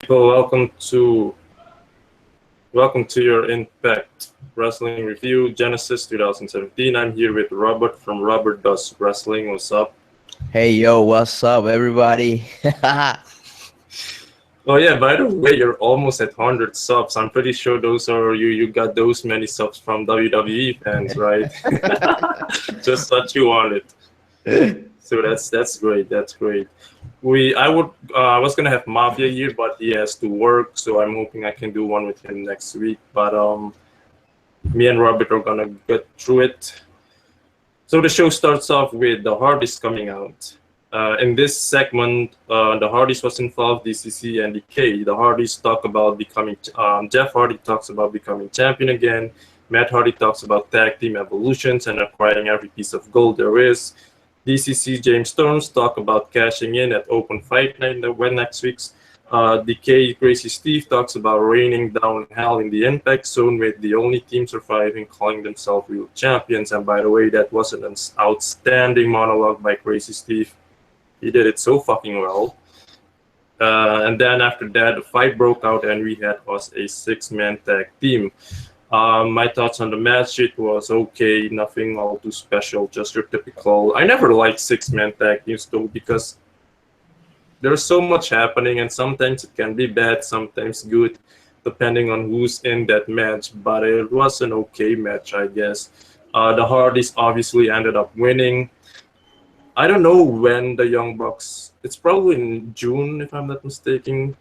people. Welcome to your Impact Wrestling Review Genesis 2017. I'm here with Robert from Robert Does Wrestling. What's up? Hey yo, what's up, everybody? Oh yeah, by the way, you're almost at 100 subs. I'm pretty sure those are you got those many subs from WWE fans, right? Just what you wanted. So that's great. That's great. I was gonna have Mafia here, but he has to work, so I'm hoping I can do one with him next week. But me and Robert are gonna get through it. So the show starts off with the Hardys coming out. In this segment, the Hardys was involved, DCC and DK. The Hardys talk about becoming. Jeff Hardy talks about becoming champion again. Matt Hardy talks about tag team evolutions and acquiring every piece of gold there is. DCC James Storms talk about cashing in at Open Fight Night when next week's. DK Crazy Steve talks about raining down hell in the Impact Zone with the only team surviving calling themselves real champions. And by the way, that was an outstanding monologue by Crazy Steve. He did it so fucking well. And then after that, the fight broke out and we had us a six-man tag team. My thoughts on the match, it was okay, nothing all too special, just your typical. I never liked six-man tag teams though because there's so much happening and sometimes it can be bad, sometimes good, depending on who's in that match. But it was an okay match, I guess. The Hardys obviously ended up winning. I don't know when the Young Bucks. It's probably in June, if I'm not mistaken.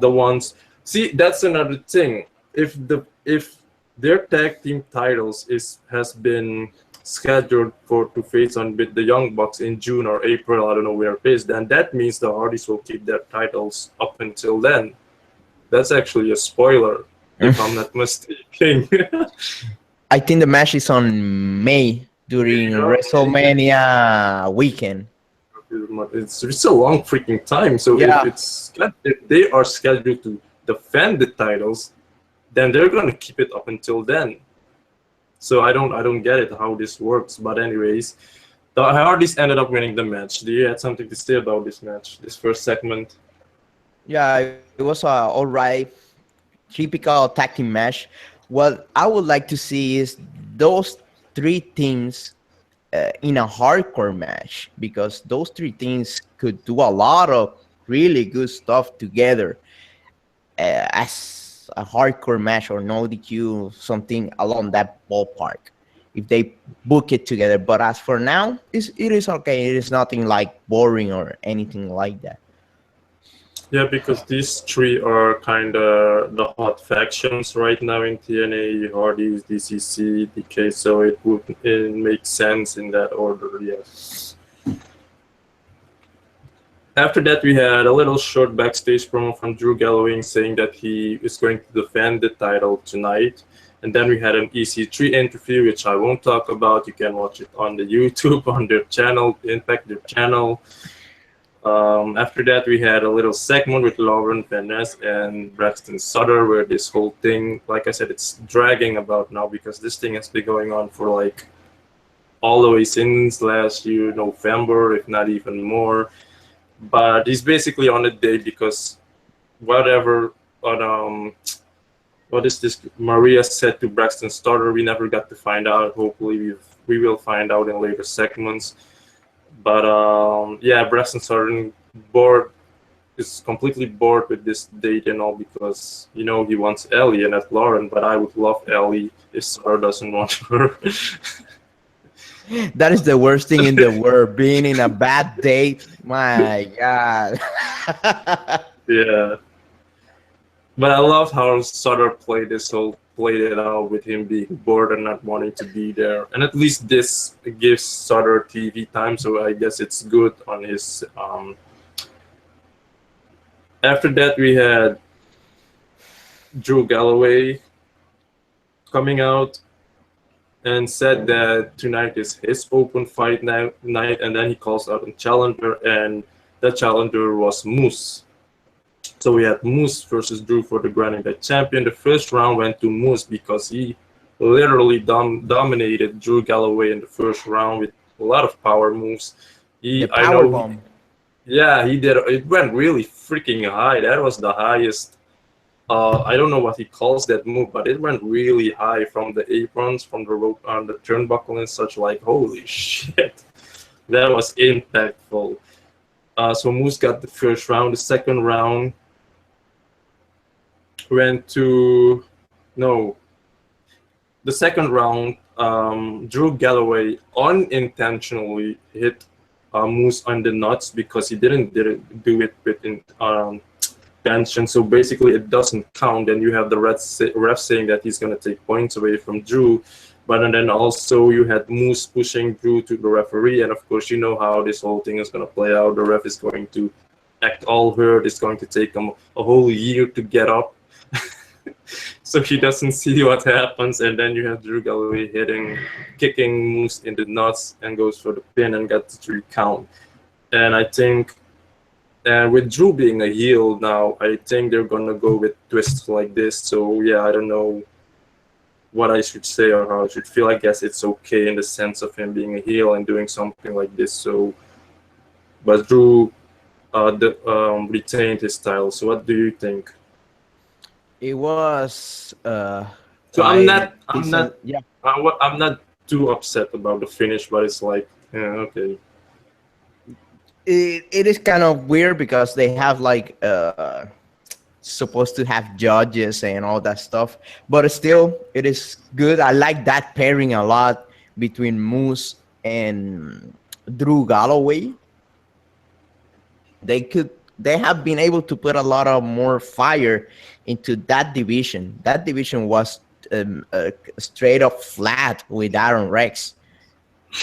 The ones. See, that's another thing. If their tag team titles has been scheduled to face on with the Young Bucks in June or April, I don't know where it is, then that means the Hardys will keep their titles up until then. That's actually a spoiler, if I'm not mistaken. I think the match is on May during WrestleMania weekend. It's a long freaking time. So Yeah. if they are scheduled to defend the titles, then they're gonna keep it up until then. So I don't get it how this works. But anyways, the Hardys ended up winning the match. Do you have something to say about this match, this first segment? Yeah, it was a alright, typical tag team match. What I would like to see is those three teams in a hardcore match because those three teams could do a lot of really good stuff together as a hardcore match or no DQ, something along that ballpark. If they book it together, but as for now, it is okay. It is nothing like boring or anything like that. Yeah, because these three are kind of the hot factions right now in TNA, Hardys, DCC, DK, so it makes sense in that order, yes. After that, we had a little short backstage promo from Drew Galloway saying that he is going to defend the title tonight. And then we had an EC3 interview, which I won't talk about. You can watch it on the YouTube, on their channel, Impact, their channel. After that, we had a little segment with Lauren Van Ness and Braxton Sutter, where this whole thing, like I said, it's dragging about now because this thing has been going on for like all the way since last year, November, if not even more. But he's basically on a date because whatever, what is this? Maria said to Braxton Sutter, we never got to find out. Hopefully, we will find out in later segments. But yeah, Braxton Sutter is completely bored with this date and all because he wants Ellie and not Lauren. But I would love Ellie if Sutter doesn't want her. That is the worst thing in the world, being in a bad date. My God. Yeah. But I love how Sutter played it out with him being bored and not wanting to be there. And at least this gives Sutter TV time, so I guess it's good on his. After that, we had Drew Galloway coming out and said that tonight is his open fight night, and then he calls out a challenger, and the challenger was Moose. So we had Moose versus Drew for the Grand Impact Champion. The first round went to Moose because he literally dominated Drew Galloway in the first round with a lot of power moves. The power bomb. Yeah, he did. It went really freaking high. That was the highest. I don't know what he calls that move, but it went really high from the aprons, from the rope, on the turnbuckle and such. Like, holy shit, that was impactful. So Moose got the first round. The second round went to no. The second round, Drew Galloway unintentionally hit Moose on the nuts because he didn't do it within tension. So basically, it doesn't count, and you have the ref saying that he's going to take points away from Drew. But and then also you had Moose pushing Drew to the referee, and of course you know how this whole thing is going to play out. The ref is going to act all hurt. It's going to take him a whole year to get up. So he doesn't see what happens, and then you have Drew Galloway kicking Moose in the nuts, and goes for the pin and gets the 3 count. And I think, with Drew being a heel now, I think they're gonna go with twists like this. So yeah, I don't know what I should say or how I should feel. I guess it's okay in the sense of him being a heel and doing something like this. So, but Drew retained his title. So what do you think? It was So I'm not yeah. I'm not too upset about the finish, but it's like, yeah, okay. It is kind of weird because they have like supposed to have judges and all that stuff, but still it is good. I like that pairing a lot between Moose and Drew Galloway. They have been able to put a lot of more fire into that division. That division was straight up flat with Aaron Rex.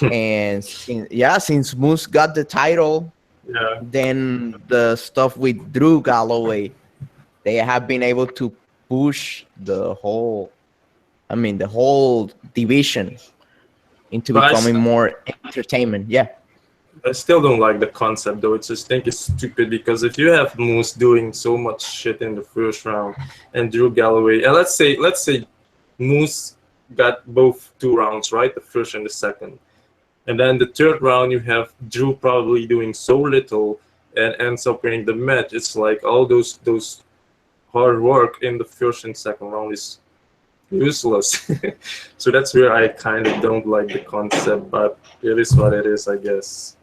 And since Moose got the title, Yeah. then the stuff with Drew Galloway, they have been able to push the whole division into But becoming more entertainment. Yeah. I still don't like the concept though. It's just think it's stupid because if you have Moose doing so much shit in the first round and Drew Galloway, and let's say Moose got both 2 rounds, right? The first and the second. And then the third round you have Drew probably doing so little and ends up winning the match. It's like all those hard work in the first and second round is useless. So that's where I kind of don't like the concept, but it is what it is, I guess.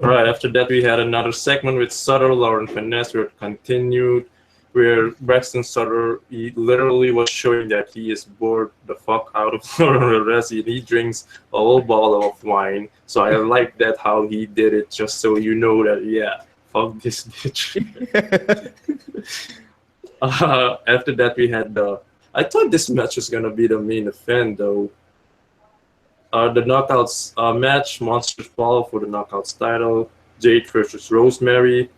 All right, after that we had another segment with Sutter, Lauren Finesse, where it continued, where Braxton Sutter, he literally was showing that he is bored the fuck out of Lauren Resi, and he drinks a whole bottle of wine. So I like that how he did it, just so you know that, yeah, fuck this bitch. After that we had I thought this match was gonna be the main event though. The knockouts match, Monsters Ball for the knockouts title, Jade versus Rosemary.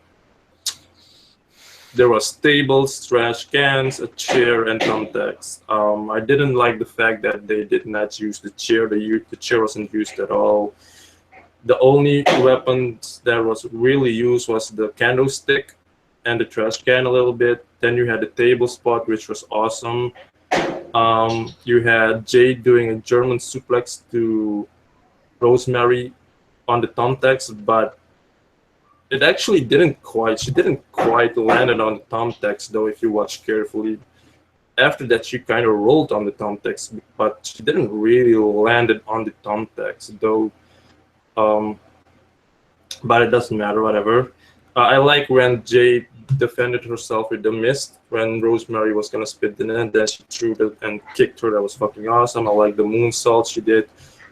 There was tables, trash cans, a chair, and thumbtacks. I didn't like the fact that they did not use the chair. The chair wasn't used at all. The only weapon that was really used was the candlestick and the trash can a little bit. Then you had the table spot, which was awesome. You had Jade doing a German suplex to Rosemary on the thumbtacks, but it actually she didn't quite land it on the thumbtacks though, if you watch carefully. After that, she kind of rolled on the thumbtacks, but she didn't really land it on the thumbtacks though. But it doesn't matter, whatever. I like when Jade defended herself with the mist when Rosemary was gonna spit the net, then she threw it and kicked her. That was fucking awesome. I like the moonsault she did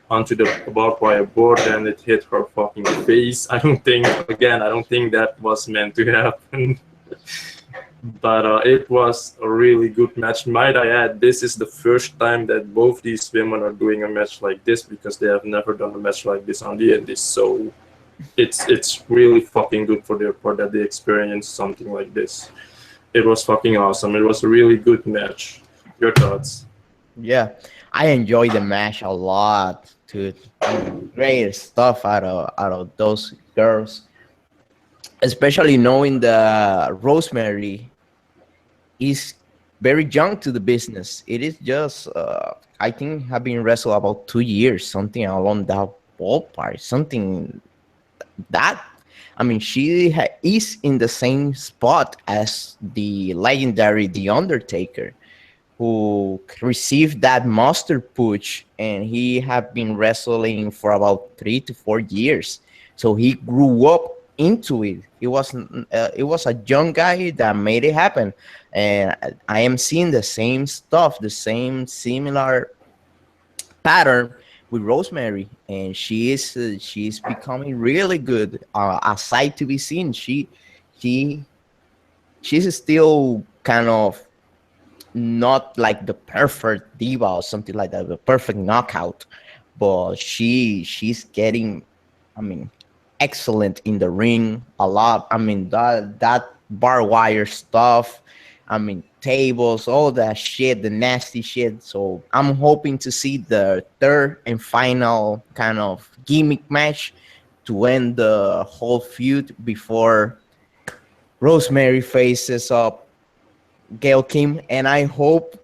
onto the barbed wire board and it hit her fucking face. I don't think that was meant to happen. But it was a really good match. Might I add, this is the first time that both these women are doing a match like this because they have never done a match like this on the Indies. So it's really fucking good for their part that they experienced something like this. It was fucking awesome. It was a really good match. Your thoughts? Yeah, I enjoyed the match a lot. To great stuff out of those girls, especially knowing that Rosemary is very young to the business. It is just I think have been wrestled about 2 years, something along ballpark, something that. I mean, she is in the same spot as the legendary The Undertaker, who received that monster push, and he had been wrestling for about 3 to 4 years. So he grew up into it. It was a young guy that made it happen, and I am seeing the same stuff, the same similar pattern with Rosemary, and she's becoming really good. A sight to be seen. She she's still kind of not like the perfect diva or something like that, the perfect knockout, but she's getting, I mean, excellent in the ring a lot. I mean, that bar wire stuff, I mean, tables, all that shit, the nasty shit. So I'm hoping to see the third and final kind of gimmick match to end the whole feud before Rosemary faces up Gail Kim, and I What?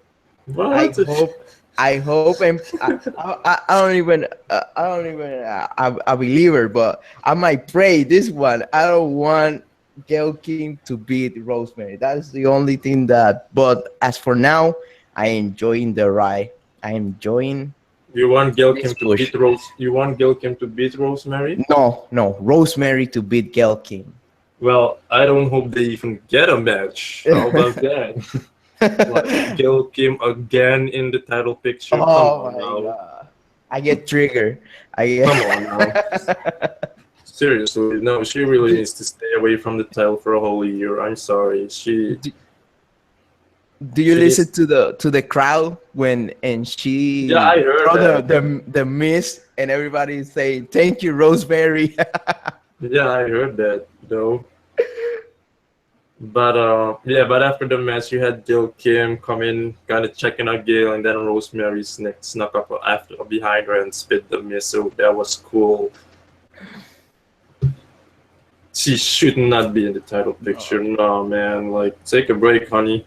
hope, I hope, and I don't even, I believe her, but I might pray this one. I don't want Gail Kim to beat Rosemary. That's the only thing that. But as for now, I enjoying the ride. I enjoying You want Gail this Kim to push. beat Rose? You want Gail Kim to beat Rosemary? No, no, Rosemary to beat Gail Kim. Well, I don't hope they even get a match. How about that? Like Gail Kim again in the title picture. Come Oh on my now. god. I get triggered. I get Come on now. Seriously, no, she really do, needs to stay away from the title for a whole year. I'm sorry. do, do you She listen needs. to the crowd when and Yeah, she I heard throw that. the miss and everybody say thank you Rosemary. Yeah, I heard that though. But yeah, but after the match, you had Gail Kim come in, kind of checking out Gail, and then Rosemary snuck up after behind her and spit the miss. So that was cool. She should not be in the title picture. No. No, man. Like, take a break, honey.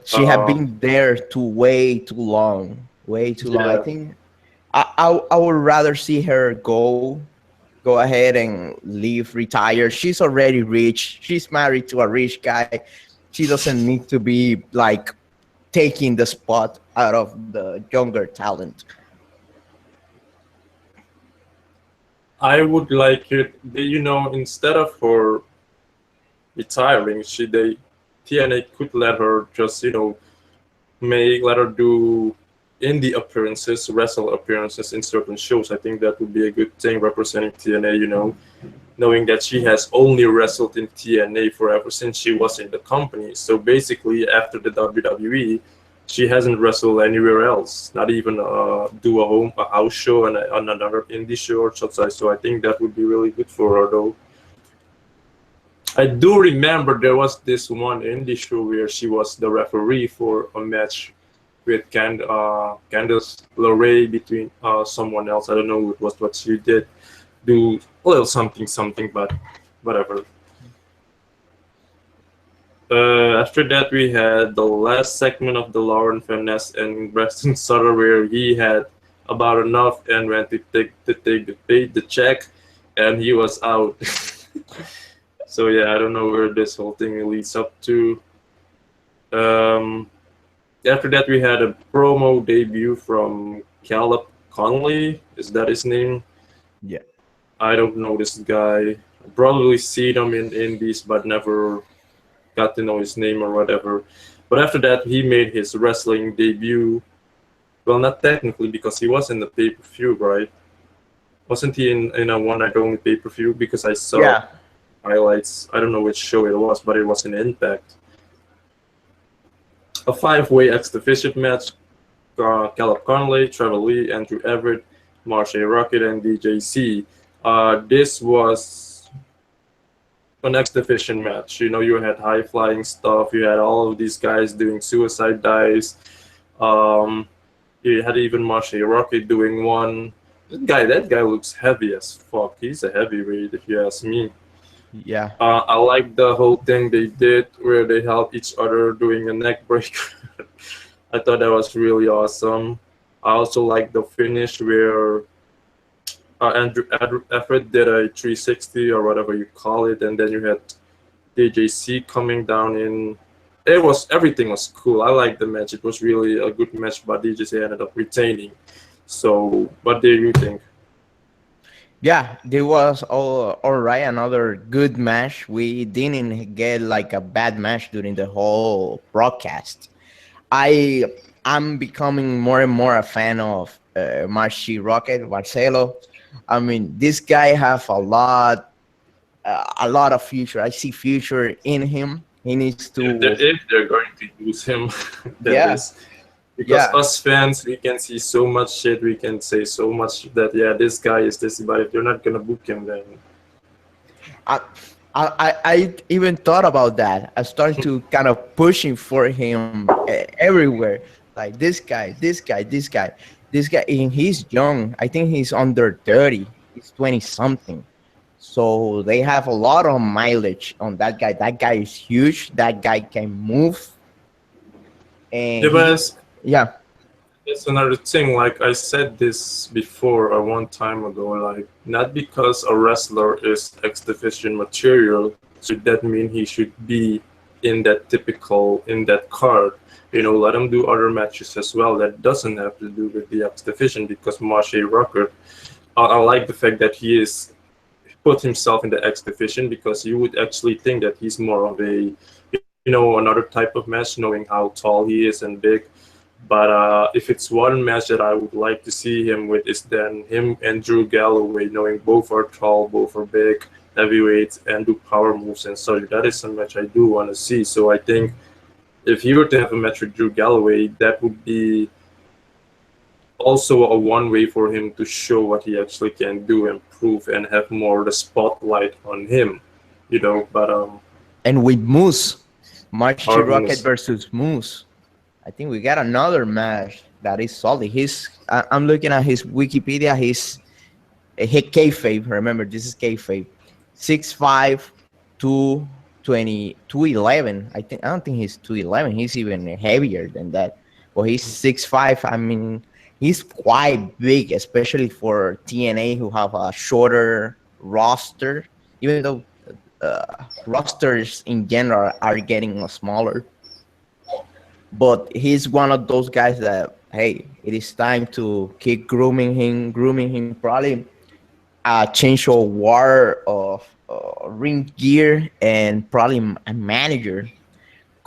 She have Uh, been there too way too long, way too long. I yeah. think I would rather see her go ahead and leave, retire. She's already rich. She's married to a rich guy. She doesn't need to be like taking the spot out of the younger talent. I would like it, instead of her retiring, TNA could let her just, let her do indie appearances, wrestle appearances in certain shows. I think that would be a good thing representing TNA, knowing that she has only wrestled in TNA forever since she was in the company. So basically, after the WWE, she hasn't wrestled anywhere else, not even do a house show and another indie show or such. So I think that would be really good for her, though. I do remember there was this one indie show where she was the referee for a match with Candice LeRae between someone else. I don't know what she did. Do a little something something, but whatever. After that, we had the last segment of the Lauren Finesse and Preston Sutter, where he had about enough and went to take the check, and he was out. So yeah, I don't know where this whole thing leads up to. Um, After that, we had a promo debut from Caleb Conley. Is that his name? Yeah. I don't know this guy. Probably seen him in indies, but never got to know his name or whatever. But after that, he made his wrestling debut. Well, not technically because he was in the pay-per-view, right? Wasn't he in a one night only pay-per-view? Because I saw Yeah. highlights. I don't know which show it was, but it was in Impact. A five-way X Division match. Caleb Conley, Trevor Lee, Andrew Everett, Marsha Rocket, and DJC. This was an X Division match. You had high flying stuff. You had all of these guys doing suicide dives. You had even Marsha Rocket doing one. That guy looks heavy as fuck. He's a heavyweight, if you ask me. Yeah. I like the whole thing they did where they help each other doing a neck breaker. I thought that was really awesome. I also like the finish where Andrew Everett did a 360 or whatever you call it, and then you had DJC coming down in. It was everything was cool. I liked the match. It was really a good match, but DJC ended up retaining. So, what do you think? Yeah, there was all right. Another good match. We didn't get like a bad match during the whole broadcast. I am becoming more and more a fan of Marci Rocket Marcelo. I mean, this guy have a lot of future. I see future in him. He needs to, If they're going to use him, that yeah, is. Because yeah. us fans, we can see so much shit, we can say so much that, yeah, this guy is this, but if you're not going to book him, then. I, I even thought about that. I started to kind of pushing for him everywhere. Like this guy, this guy, this guy, this guy. And he's young. I think he's under 30. He's 20 something. So they have a lot of mileage on that guy. That guy is huge. That guy can move. And Yeah, he, but yeah, it's another thing. Like I said this before a one time ago. Like not because a wrestler is X Division material should that mean he should be in that card. Let him do other matches as well. That doesn't have to do with the X Division because Marshay Rucker. I like the fact that he is put himself in the X Division because you would actually think that he's more of a another type of match, knowing how tall he is and big. But if it's one match that I would like to see him with, is then him and Drew Galloway, knowing both are tall, both are big, heavyweights, and do power moves and such. That is a match I do want to see. So I think if he were to have a match with Drew Galloway, that would be also a one way for him to show what he actually can do and prove and have more the spotlight on him, But and with Moose, Marchi Rocket Moose. versus Moose. I think we got another match that is solid. I'm looking at his Wikipedia. He kayfabe. Remember, this is kayfabe. 6'5", 220, 211. I don't think he's 211. He's even heavier than that. Well, he's 6'5". I mean, he's quite big, especially for TNA, who have a shorter roster. Even though rosters in general are getting smaller. But he's one of those guys that, hey, it is time to keep grooming him. Probably a change of war of ring gear and probably a manager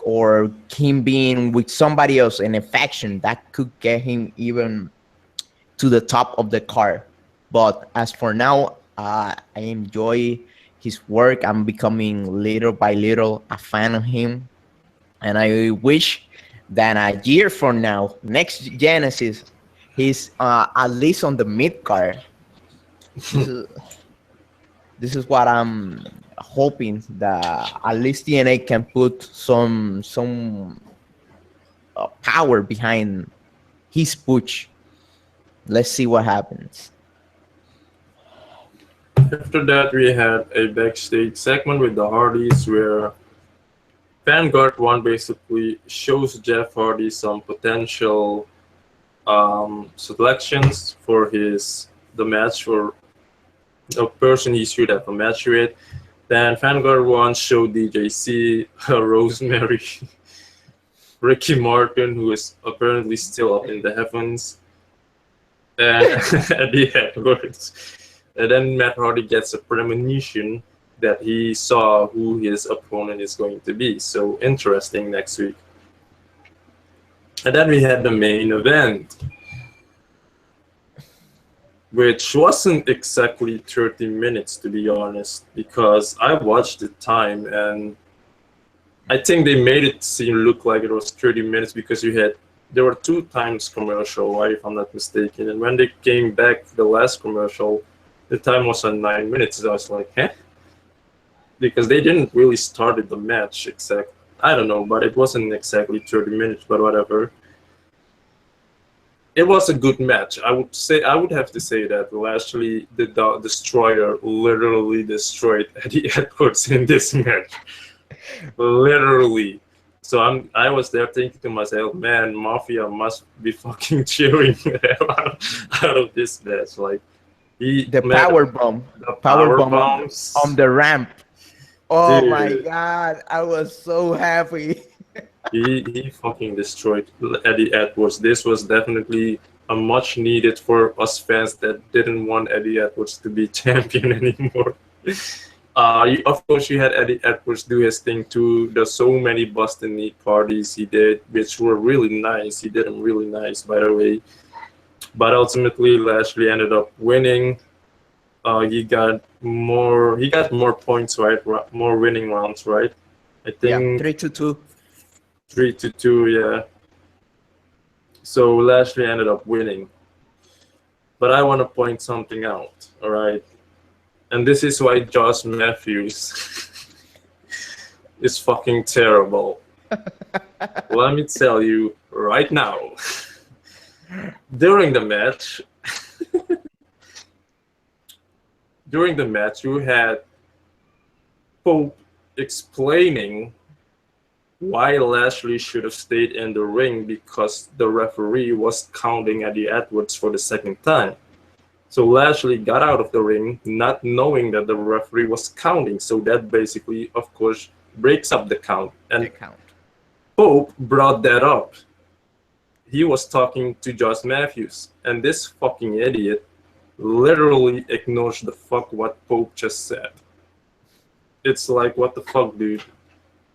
or him being with somebody else in a faction that could get him even to the top of the card. But as for now, I enjoy his work. I'm becoming little by little a fan of him. And I wish that a year from now, next Genesis, he's at least on the mid card. This is what I'm hoping, that at least TNA can put some power behind his push. Let's see what happens. After that, we had a backstage segment with the Hardys where Vanguard One basically shows Jeff Hardy some potential selections for the match for a person he should have a match with. Then Vanguard One showed DJC, Rosemary, Ricky Martin, who is apparently still up in the heavens, and Eddie Edwards. And then Matt Hardy gets a premonition that he saw who his opponent is going to be. So interesting next week. And then we had the main event, which wasn't exactly 30 minutes, to be honest, because I watched the time and I think they made it look like it was 30 minutes because there were 2 times commercial, right, if I'm not mistaken. And when they came back for the last commercial, the time was on 9 minutes. So I was like, because they didn't really started the match I don't know, but it wasn't exactly 30 minutes, but whatever. It was a good match. I would have to say that Lashley, the Destroyer, literally destroyed Eddie Edwards in this match. Literally. So I was there thinking to myself, man, Mafia must be fucking cheering out of this match. Like, He The made power bomb, the power power bomb on bombs, the ramp. Oh my dude. God, I was so happy. He fucking destroyed Eddie Edwards. This was definitely a much needed for us fans that didn't want Eddie Edwards to be champion anymore. Of course, you had Eddie Edwards do his thing too. There's so many Boston Knee parties he did, which were really nice. He did them really nice, by the way. But ultimately, Lashley ended up winning. He got more points, right? More winning rounds, right? I Yeah, think 3-2. 3-2, yeah. So Lashley ended up winning. But I want to point something out, all right? And this is why Josh Matthews is fucking terrible. Let me tell you right now. During the match, you had Pope explaining why Lashley should have stayed in the ring because the referee was counting Eddie Edwards for the second time. So Lashley got out of the ring not knowing that the referee was counting. So that basically, of course, breaks up the count. The And count. Pope brought that up. He was talking to Josh Matthews. And this fucking idiot literally ignores the fuck what Pope just said. It's like, what the fuck, dude?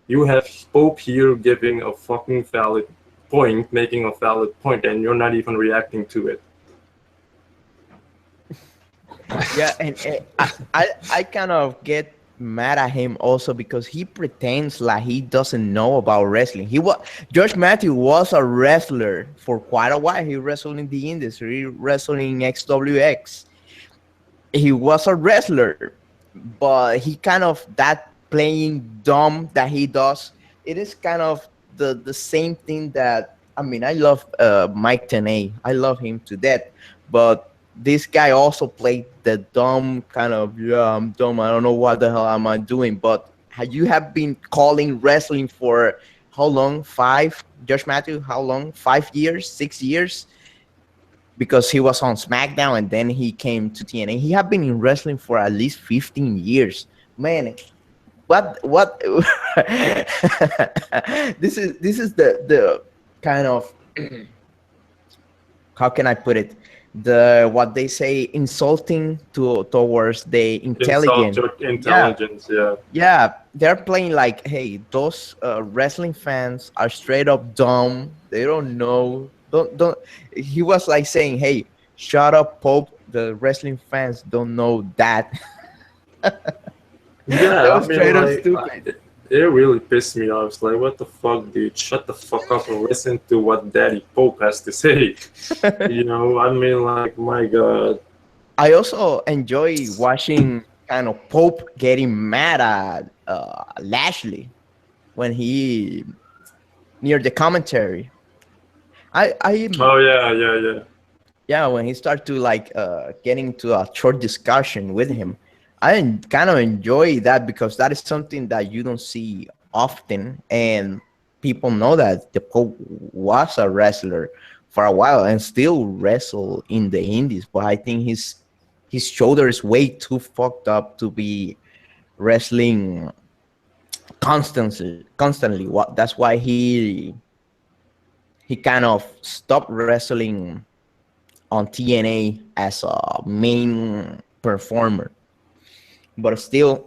You have Pope here giving a fucking valid point, making a valid point, and you're not even reacting to it. Yeah, and I kind of get mad at him also because he pretends like he doesn't know about wrestling. Josh Matthews was a wrestler for quite a while. He wrestled in the industry, wrestling XWX. He was a wrestler, but he kind of that playing dumb that he does. It is kind of the same thing that I mean. I love Mike Tenay. I love him to death, but this guy also played the dumb kind of I'm dumb. I don't know what the hell am I doing. But you have been calling wrestling for how long? Josh Matthews, how long? 5 years, 6 years? Because he was on SmackDown and then he came to TNA. He had been in wrestling for at least 15 years. Man, what this is the kind of how can I put it? The what they say insulting towards the Insult intelligent. your Yeah, intelligence, yeah. yeah, they're playing like, hey, those wrestling fans are straight up dumb. They don't know. Don't. He was like saying, hey, shut up, Pope. The wrestling fans don't know that. That Yeah, I was mean, straight up like, stupid. it really pissed me off. It's like, what the fuck, dude? Shut the fuck up and listen to what Daddy Pope has to say. I mean, like, my God. I also enjoy watching kind of Pope getting mad at Lashley when he near the commentary. I Oh, yeah, yeah, yeah. Yeah, when he started to like getting into a short discussion with him, kind of enjoy that because that is something that you don't see often, and people know that the Pope was a wrestler for a while and still wrestle in the Indies, but I think his shoulder is way too fucked up to be wrestling constantly. What that's why he kind of stopped wrestling on TNA as a main performer. But still,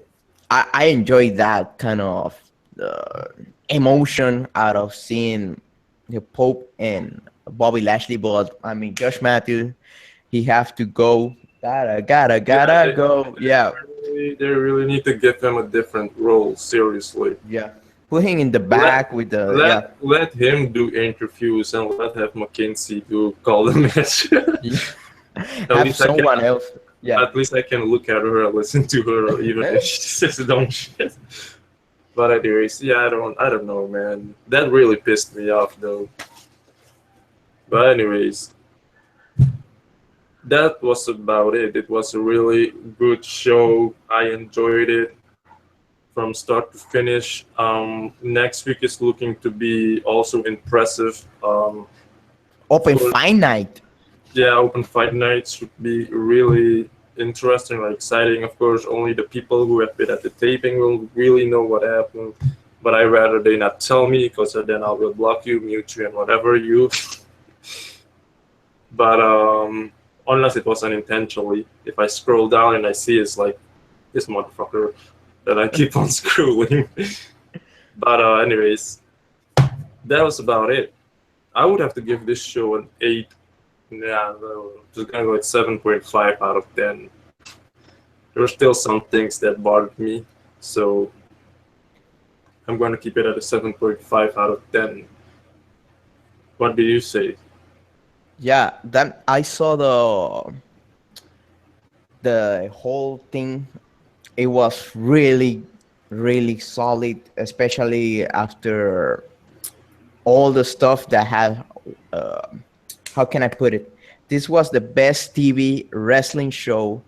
I enjoy that kind of uh, emotion out of seeing the Pope and Bobby Lashley. But I mean, Josh Matthews, he have to go. Yeah, Gotta go. Yeah, they really need to give him a different role, seriously. yeah. Put him in the Let back with the let yeah. let him do interviews and let have McKinsey do call the match. Yeah. At Have least I can someone else. Yeah. at least I can look at her and listen to her even if she says dumb shit. But anyways, yeah, I don't know, man. That really pissed me off though. But anyways, that was about it. It was a really good show. I enjoyed it from start to finish. Next week is looking to be also impressive. Open So, Fight Night. yeah, Open Fight Night should be really interesting or exciting. Of course, only the people who have been at the taping will really know what happened. But I rather they not tell me, because then I will block you, mute you, and whatever you. But unless it was unintentionally, if I scroll down and I see it's like this motherfucker, then I keep on scrolling. But anyways, that was about it. I would have to give this show an 8. Yeah, no, just gonna go at 7.5 out of 10. There were still some things that bothered me, so I'm gonna keep it at a 7.5 out of 10. What do you say? Yeah, then I saw the whole thing. It was really, really solid, especially after all the stuff that had. Uh, how can I put it? This was the best TV wrestling show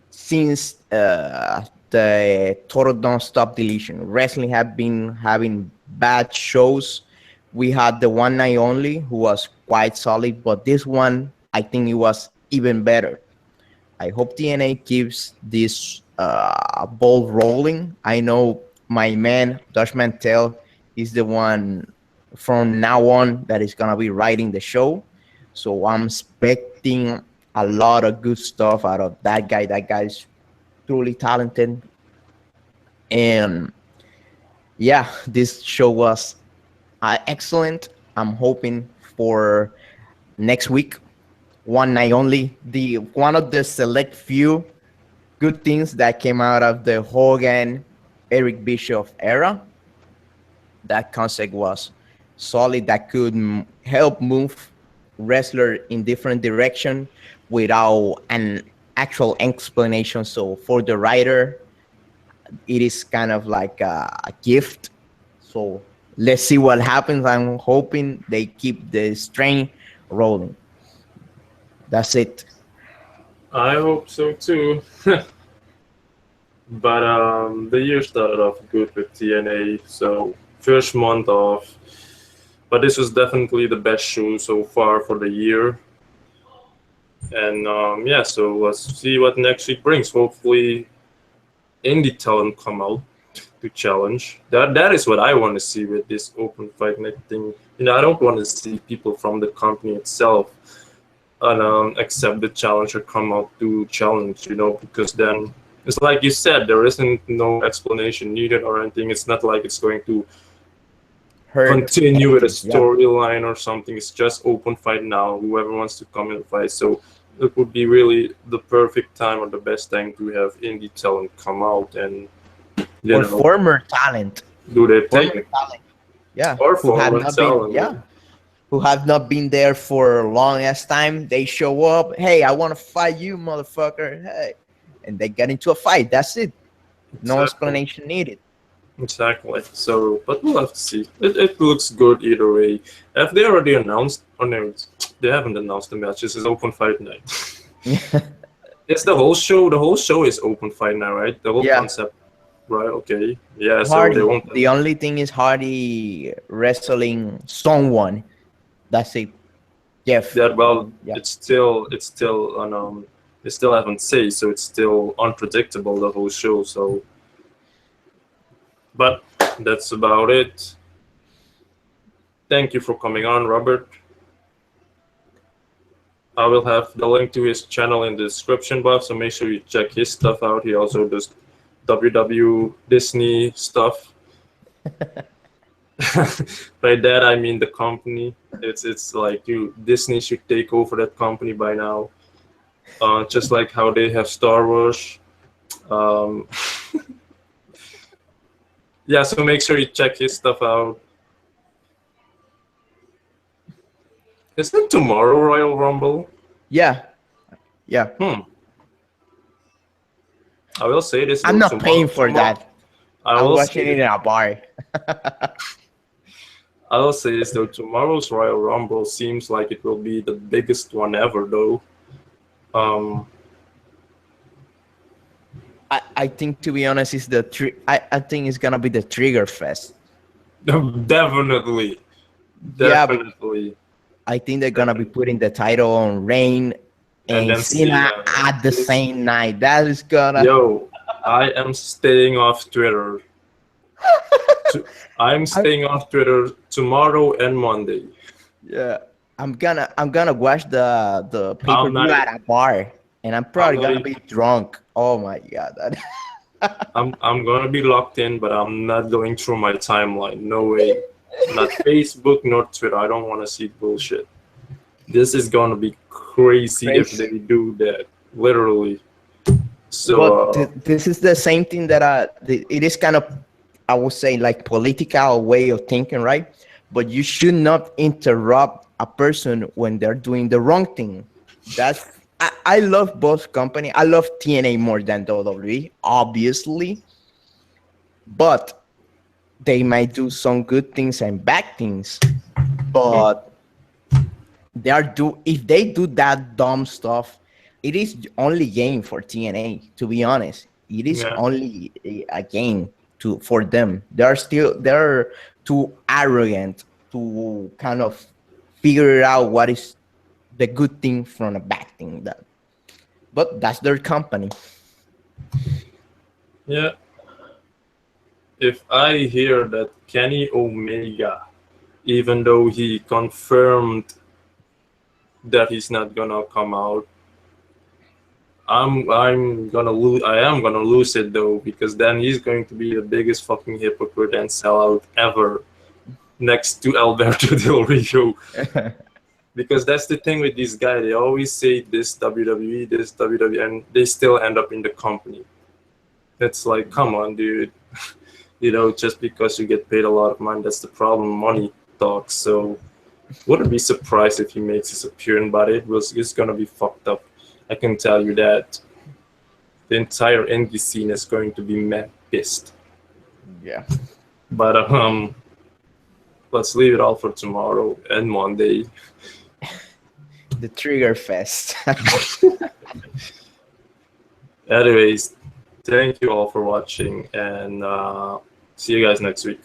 since the Total Don't Stop Deletion. Wrestling have been having bad shows. We had the One Night Only, who was quite solid, but this one, I think it was even better. I hope TNA keeps this ball rolling. I know my man, Dutch Mantel, is the one from now on that is going to be writing the show. So I'm expecting a lot of good stuff out of that guy. That guy's truly talented. And yeah, this show was excellent. I'm hoping for next week, One Night Only. The one of the select few good things that came out of the Hogan, Eric Bischoff era. That concept was solid. That could help move wrestler in different direction without an actual explanation. So for the writer, it is kind of like a gift. So let's see what happens. I'm hoping they keep the strain rolling. That's it. I hope so too. But the year started off good with TNA, so first month off. But this was definitely the best show so far for the year. And yeah, so let's see what next week brings. Hopefully, indie talent come out to challenge. That is what I want to see with this open fight night thing. You know, I don't want to see people from the company itself and accept the challenge or come out to challenge. You know, because then it's like you said, there isn't no explanation needed or anything. It's not like it's going to continue with a storyline or something. It's just open fight now. Whoever wants to come and fight. So it would be really the perfect time or the best time to have indie talent come out and former talent do their thing. Yeah, or former talent. Who have not been there for long as time. They show up. Hey, I want to fight you, motherfucker. Hey, and they get into a fight. That's it. No explanation needed. Exactly. So, but we'll have to see. It looks good either way. Have they already announced? Oh no, they haven't announced the match. This is open fight night. It's the whole show. The whole show is open fight now, right? The whole concept, right? Okay. Yeah. Hardy, so they won't. The only thing is Hardy wrestling someone. That's it. Jeff. Yeah. Well, it's still they still haven't said, so it's still unpredictable the whole show. So. But that's about it. Thank you for coming on, Robert. I will have the link to his channel in the description box, so make sure you check his stuff out. He also does WW Disney stuff. By that I mean the company. It's like Disney should take over that company by now. Just like how they have Star Wars. Yeah, so make sure you check his stuff out. Isn't tomorrow Royal Rumble? Yeah. I will say this. I'm not paying for that. I'm watching it in a bar. I will say this though. Tomorrow's Royal Rumble seems like it will be the biggest one ever, though. I think, to be honest, is I think it's gonna be the Trigger Fest. Definitely. Yeah, I think they're gonna be putting the title on Reign And and then Cena Cena. at the same night. That is gonna. Yo, I am staying off Twitter. I'm I, staying off Twitter tomorrow and Monday. yeah, I'm gonna watch the pay per I'm view not. at a bar, and I'm I'm probably not. gonna be drunk. Oh my god. I'm gonna be locked in, but I'm not going through my timeline. No way. Not Facebook, nor Twitter. I don't want to see bullshit. This is gonna be crazy if Crazy. they do that. Literally. So But this is the same thing that it is kind of, I would say, like political way of thinking, right? But you should not interrupt a person when they're doing the wrong thing. That's I love both company. I love TNA more than WWE, obviously, but they might do some good things and bad things. But they are do if they do that dumb stuff, it is only game for TNA. To be honest, it is yeah, only a game to for them. They're too arrogant to kind of figure out what is the good thing from a bad thing. But that's their company. yeah. If I hear that Kenny Omega, even though he confirmed that he's not gonna come out, I'm gonna lose. I am gonna lose it though, because then he's going to be the biggest fucking hypocrite and sellout ever, next to Alberto Del Rio. Because that's the thing with these guys. They always say this WWE, this WWE, and they still end up in the company. It's like, come on, dude. Just because you get paid a lot of money, that's the problem. Money talks. So wouldn't be surprised if he makes his appearance, but it's gonna be fucked up. I can tell you that. The entire indie scene is going to be mad pissed. Yeah. But let's leave it all for tomorrow and Monday. The Trigger Fest. Anyways, thank you all for watching, and see you guys next week.